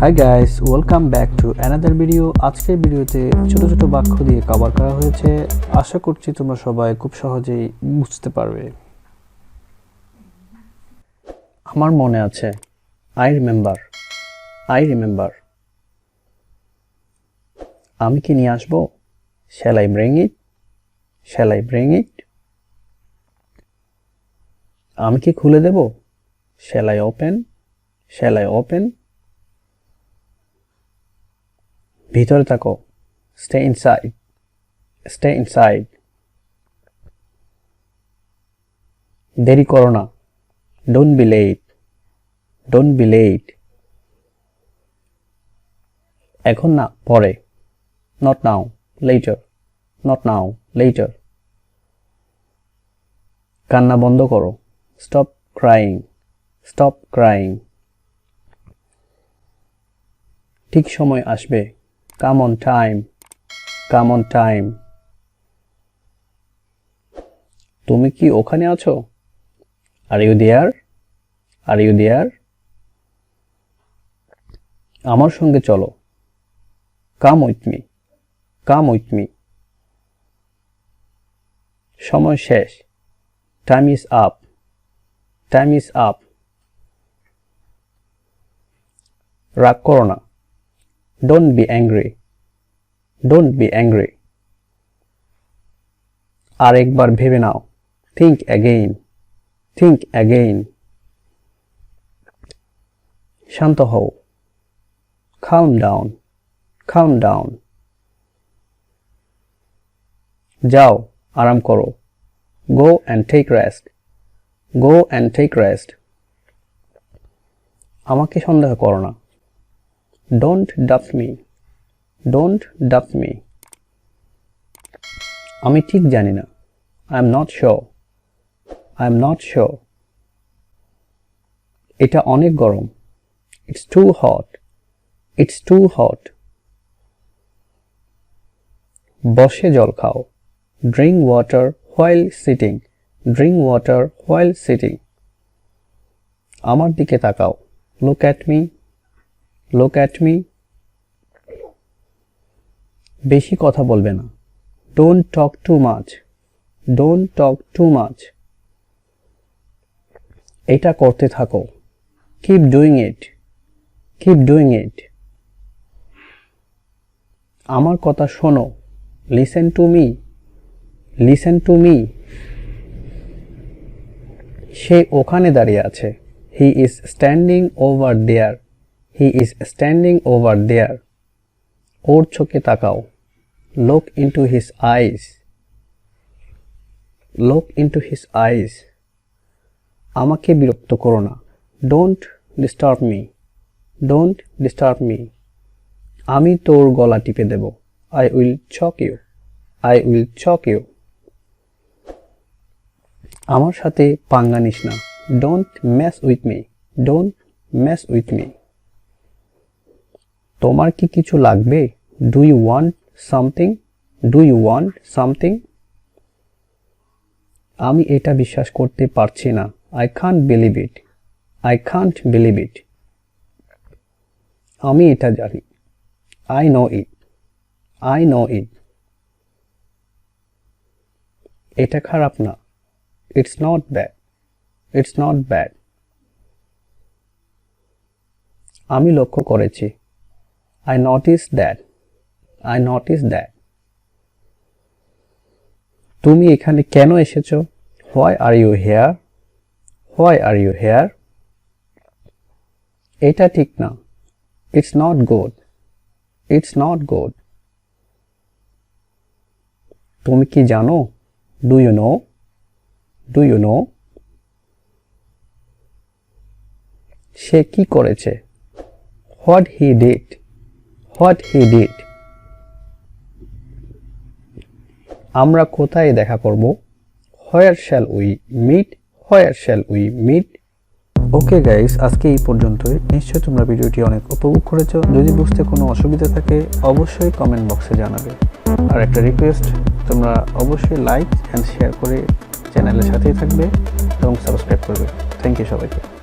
Hi guys, welcome back to another video. আজকের ভিডিওতে ছোট ছোট বাক্য দিয়ে কভার করা হয়েছে। আশা করছি তোমরা সবাই খুব সহজেই বুঝতে পারবে। আমার মনে আছে, আই রিমেম্বার। I remember. আমি কি নিয়ে আসবো? Shall I bring it? Shall I bring it? আমি কি খুলে দেব? Shall I open? Shall I open? ভিতরে থাকো, স্টে ইনসাইড। Stay inside. দেরি করো না, don't be late. Don't be late. এখন না, পরে। Not now, later. Not now, later. কান্না বন্ধ করো, স্টপ ক্রাইং। Stop crying. ঠিক সময় আসবে, come on time. Come on time. তুমি কি ওখানে আছো? Are you there? Are you there? আমার সঙ্গে চলো, come with me. Come with me. সময় শেষ, time is up. Time is up. রাগ করো না, don't be angry. Don't be angry. আর একবার ভেবে নাও, থিঙ্ক অ্যাগেইন। Think again. শান্ত হও, calm down. calm down. যাও, আরাম করো, go and take rest. go and take rest. আমাকে সন্দেহ করো না, don't doubt me. don't doubt me. আমি ঠিক জানি না, I am not sure. I am not sure. এটা অনেক গরম, it's too hot. It's too hot. বসে জল খাও, drink water while sitting. drink water while sitting. আমার দিকে তাকাও, look at me. look at me. বেশি কথা বলবে না, don't talk too much. don't talk too much. এটা করতে থাকো, keep doing it. keep doing it. আমার কথা শোনো, listen to me. listen to me. সে ওখানে দাঁড়িয়ে আছে, he is standing over there. he is standing over there. ওর চোখে তাকাও, look into his eyes. look into his eyes. আমাকে বিরক্ত করো না, don't disturb me. don't disturb me. আমি তোর গলা টিপে দেব, I will choke you. I will choke you. আমার সাথে পাঙ্গা নিস না, don't mess with me. don't mess with me. তোমার কি কিছু লাগবে? Do you want something? do you want something? আমি এটা বিশ্বাস করতে পারছি না, I can't believe it. I can't believe it. আমি এটা জানি, I know it. I know it. এটা খারাপ না, it's not bad. it's not bad. আমি লক্ষ্য করেছি, I noticed that. I noticed that. তুমি এখানে কেন এসেছো? Why are you here? Why are you here? এটা ঠিক না, it's not good. it's not good. তুমি কি জানো? Do you know? do you know? সে কি করেছে? What he did. what he did. আমরা কোথায় দেখা করব? Where shall we meet? Where shall we meet? Okay guys, আজকে এই পর্যন্তই। নিশ্চয়ই তোমরা ভিডিওটি অনেক উপভোগ করেছো। যদি বুঝতে কোনো অসুবিধা থাকে অবশ্যই কমেন্ট বক্সে জানাবে। আর একটা রিকোয়েস্ট, তোমরা অবশ্যই লাইক অ্যান্ড শেয়ার করে চ্যানেলের সাথেই থাকবে এবং সাবস্ক্রাইব করবে। থ্যাংক ইউ সবাইকে।